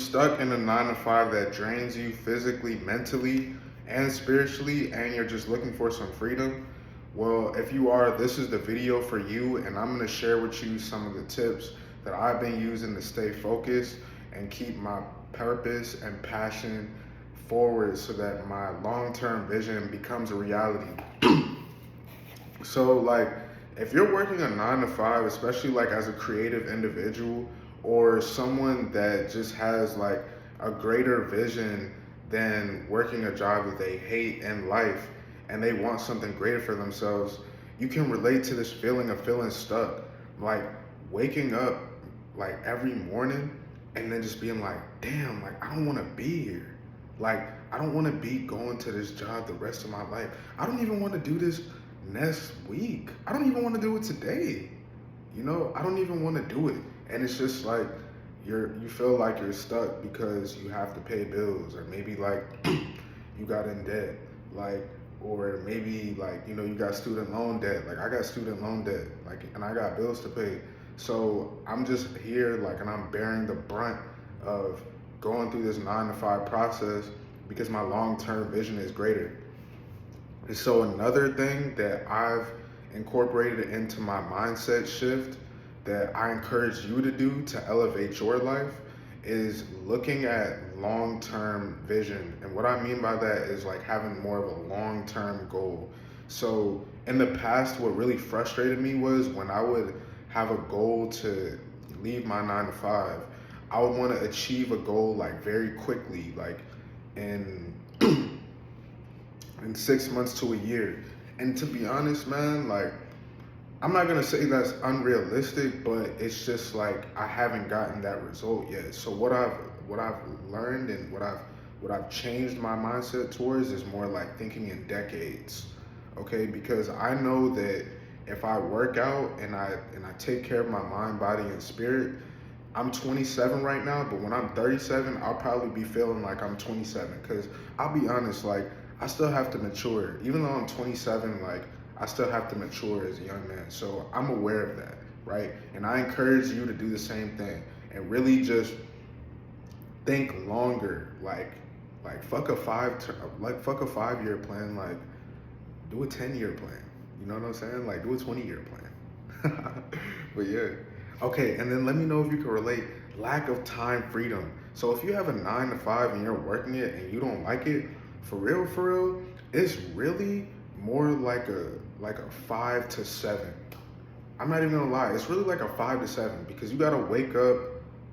stuck in a 9 to 5 that drains you physically, mentally, and spiritually, and you're just looking for some freedom, well, if you are, this is the video for you, and I'm going to share with you some of the tips that I've been using to stay focused and keep my purpose and passion forward so that my long-term vision becomes a reality. So, like, if you're working a 9 to 5, especially like as a creative individual or someone that just has like a greater vision than working a job that they hate in life and they want something greater for themselves, you can relate to this feeling of feeling stuck. Like waking up like every morning and then just being like, damn, like I don't want to be here. Like I don't want to be going to this job the rest of my life. I don't even want to do this next week. I don't even want to do it today. I don't even want to do it. And it's just like you feel like you're stuck because you have to pay bills, or maybe like you got in debt, like, or maybe like you got student loan debt. Like I got student loan debt, like, and I got bills to pay. So I'm just here like, and I'm bearing the brunt of going through this 9 to 5 process because my long-term vision is greater. And so another thing that I've incorporated into my mindset shift that I encourage you to do to elevate your life is looking at long-term vision. And what I mean by that is like having more of a long-term goal. So in the past, what really frustrated me was when I would have a goal to leave my 9 to 5, I would want to achieve a goal like very quickly, like in in 6 months to a year. And to be honest, man, like I'm not gonna say that's unrealistic, but it's just like I haven't gotten that result yet. So what I've learned and what I've changed my mindset towards is more like thinking in decades. Okay, because I know that if I work out and I take care of my mind, body, and spirit, I'm 27 right now, but when I'm 37, I'll probably be feeling like I'm 27. Because I'll be honest, like, I still have to mature. Even though I'm 27, like, I still have to mature as a young man. So I'm aware of that, right? And I encourage you to do the same thing and really just think longer. Like fuck a 5-year plan. Like, do a 10-year plan. You know what I'm saying? Like, do a 20-year plan. But yeah. Okay, and then let me know if you can relate. Lack of time freedom. So if you have a 9 to 5 and you're working it and you don't like it, for real, it's really more like a 5 to 7. I'm not even gonna lie, it's really like a 5 to 7 because you gotta wake up,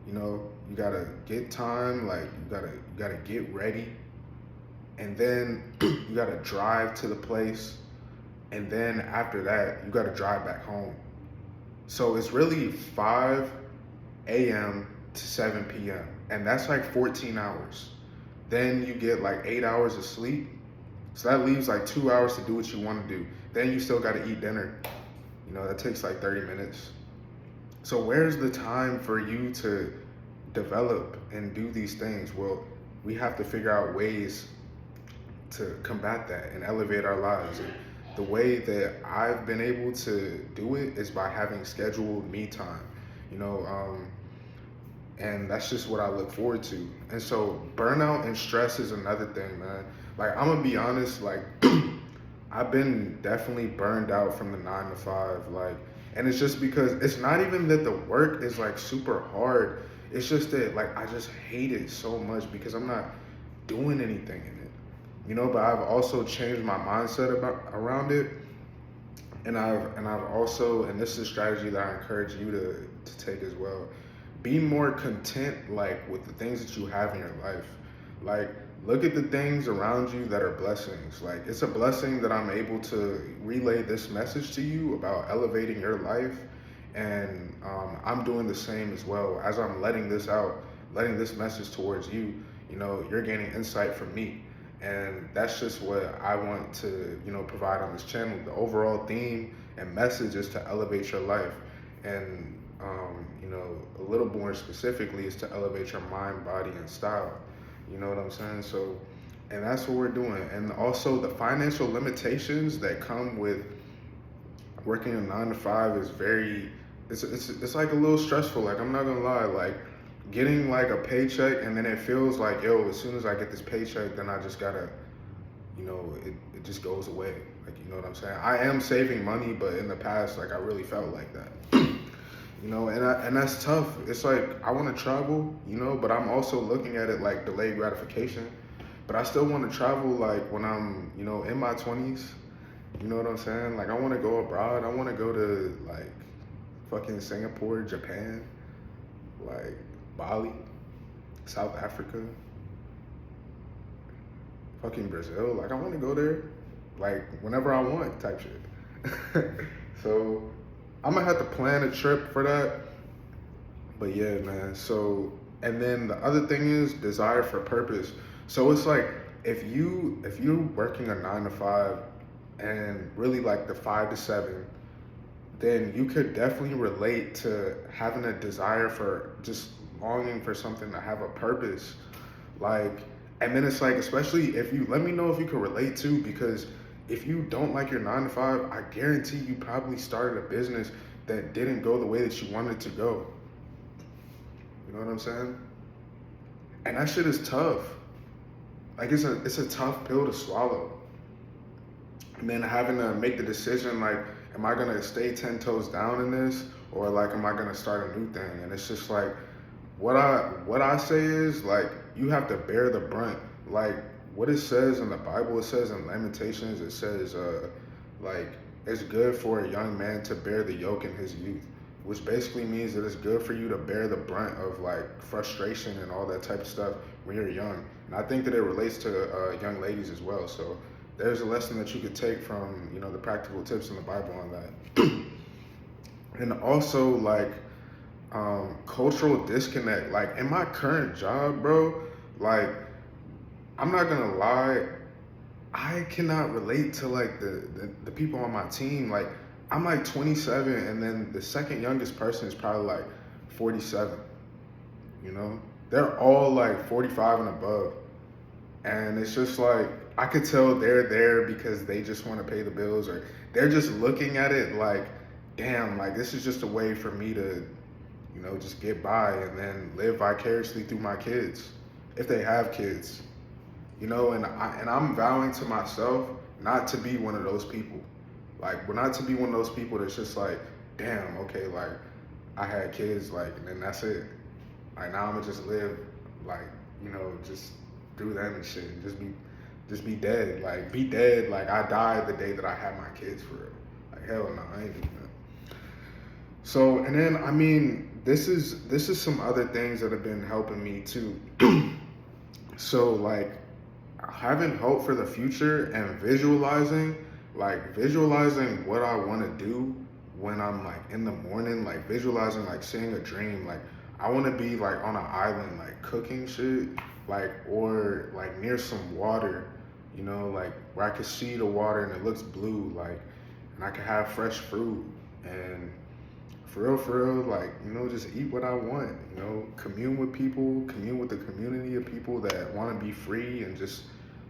you gotta get time, like you gotta get ready, and then you gotta drive to the place, and then after that you gotta drive back home. So it's really 5 a.m. to 7 p.m. and that's like 14 hours. Then you get like 8 hours of sleep. So that leaves like 2 hours to do what you want to do. Then you still got to eat dinner. That takes like 30 minutes. So where's the time for you to develop and do these things? Well, we have to figure out ways to combat that and elevate our lives. And the way that I've been able to do it is by having scheduled me time, and that's just what I look forward to. And so burnout and stress is another thing, man. Like, I'm gonna be honest, like I've been definitely burned out from the 9 to 5, like, and it's just because it's not even that the work is like super hard. It's just that like I just hate it so much because I'm not doing anything in it. But I've also changed my mindset around it. And I've also, and this is a strategy that I encourage you to take as well. Be more content, like, with the things that you have in your life. Like, look at the things around you that are blessings. Like, it's a blessing that I'm able to relay this message to you about elevating your life. And I'm doing the same as well. As I'm letting this out, letting this message towards you, you're gaining insight from me. And that's just what I want to, provide on this channel. The overall theme and message is to elevate your life. And, a little more specifically is to elevate your mind, body, and style. You know what I'm saying? So, and that's what we're doing. And also the financial limitations that come with working a 9 to 5 is it's like a little stressful. Like, I'm not gonna lie, like, getting like a paycheck and then it feels like, yo, as soon as I get this paycheck, then I just gotta, it just goes away. Like, you know what I'm saying? I am saving money, but in the past, like, I really felt like that. And that's tough. It's like, I want to travel, but I'm also looking at it like delayed gratification. But I still want to travel, like, when I'm, in my 20s. You know what I'm saying? Like, I want to go abroad. I want to go to, like, fucking Singapore, Japan, like, Bali, South Africa, fucking Brazil. Like, I want to go there, like, whenever I want type shit. So I'm gonna have to plan a trip for that. But yeah, man. So, and then the other thing is desire for purpose. So it's like, if you're working a 9 to 5 and really like the 5 to 7, then you could definitely relate to having a desire for just longing for something to have a purpose. Like, and then it's like, especially if you let me know if you can relate to, because if you don't like your 9 to 5, I guarantee you probably started a business that didn't go the way that you wanted it to go. You know what I'm saying? And that shit is tough. Like, it's a tough pill to swallow. And then having to make the decision, like, am I gonna stay 10 toes down in this, or like, am I gonna start a new thing? And it's just like, what I say is, like, you have to bear the brunt. Like, what it says in the Bible, it says in Lamentations, it says, like, it's good for a young man to bear the yoke in his youth, which basically means that it's good for you to bear the brunt of, like, frustration and all that type of stuff when you're young. And I think that it relates to young ladies as well. So there's a lesson that you could take from, the practical tips in the Bible on that. And also, like, cultural disconnect. Like, in my current job, bro, like, I'm not gonna lie, I cannot relate to, like, the people on my team. Like, I'm like 27, and then the second youngest person is probably like 47. They're all like 45 and above, and it's just like, I could tell they're there because they just want to pay the bills, or they're just looking at it like, damn, like, this is just a way for me to, just get by and then live vicariously through my kids, if they have kids. And I'm vowing to myself not to be one of those people. Like, we're not to be one of those people that's just like, damn, okay, like, I had kids, like, and then that's it. Like, now I'm gonna just live, like, just through them and shit, and just be dead. Like, be dead, like, I died the day that I had my kids, for real. Like, hell no, I ain't doing that. So, and then, I mean, this is some other things that have been helping me too. So, like, having hope for the future and visualizing what I want to do when I'm, like, in the morning, like, visualizing, like, seeing a dream. Like, I want to be, like, on an island, like, cooking shit, like, or, like, near some water, like, where I can see the water and it looks blue, like, and I can have fresh fruit, and for real, like, just eat what I want, commune with people, commune with the community of people that want to be free and just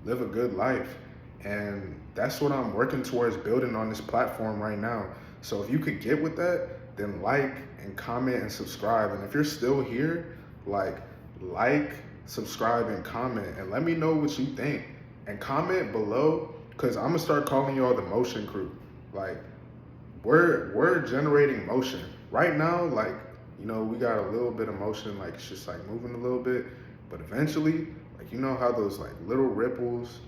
live a good life. And that's what I'm working towards building on this platform right now. So if you could get with that, then like and comment and subscribe. And if you're still here, like, subscribe and comment, and let me know what you think. And comment below, because I'm gonna start calling y'all the motion crew. Like, we're generating motion right now. Like, we got a little bit of motion, like, it's just like moving a little bit, but eventually, like, how those, like, little ripples,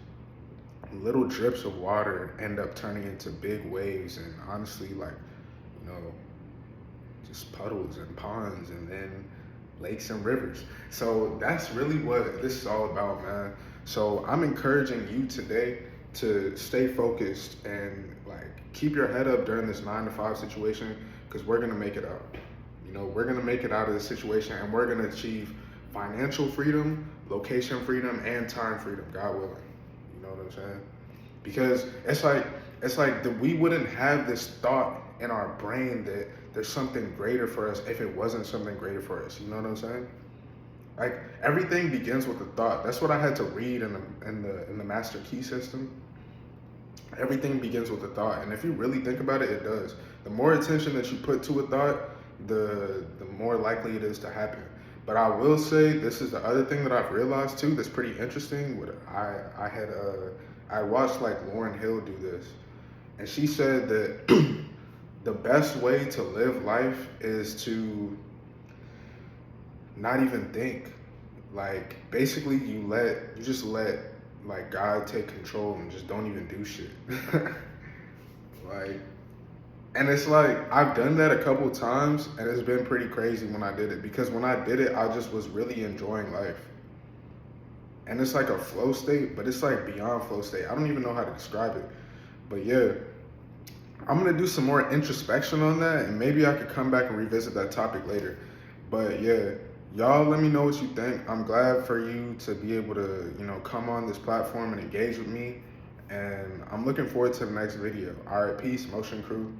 little drips of water end up turning into big waves, and honestly, like, just puddles and ponds, and then lakes and rivers. So that's really what this is all about, man. So I'm encouraging you today to stay focused and, like, keep your head up during this 9 to 5 situation, because we're gonna make it out. We're gonna make it out of this situation, and we're gonna achieve financial freedom, location freedom, and time freedom, God willing. You know what I'm saying? Because it's like that we wouldn't have this thought in our brain that there's something greater for us if it wasn't something greater for us. You know what I'm saying? Like, everything begins with a thought. That's what I had to read in the Master Key System. Everything begins with a thought, and if you really think about it, it does. The more attention that you put to a thought, the more likely it is to happen. But I will say this is the other thing that I've realized too that's pretty interesting. I watched like Lauryn Hill do this, and she said that the best way to live life is to not even think. Like basically you just let like God take control and just don't even do shit. Like, and it's like I've done that a couple times and it's been pretty crazy when I did it, because when I did it I just was really enjoying life. And it's like a flow state, but it's like beyond flow state. I don't even know how to describe it. But yeah, I'm gonna do some more introspection on that, and maybe I could come back and revisit that topic later. But yeah, y'all let me know what you think. I'm glad for you to be able to, come on this platform and engage with me. And I'm looking forward to the next video. All right, peace, Motion Crew.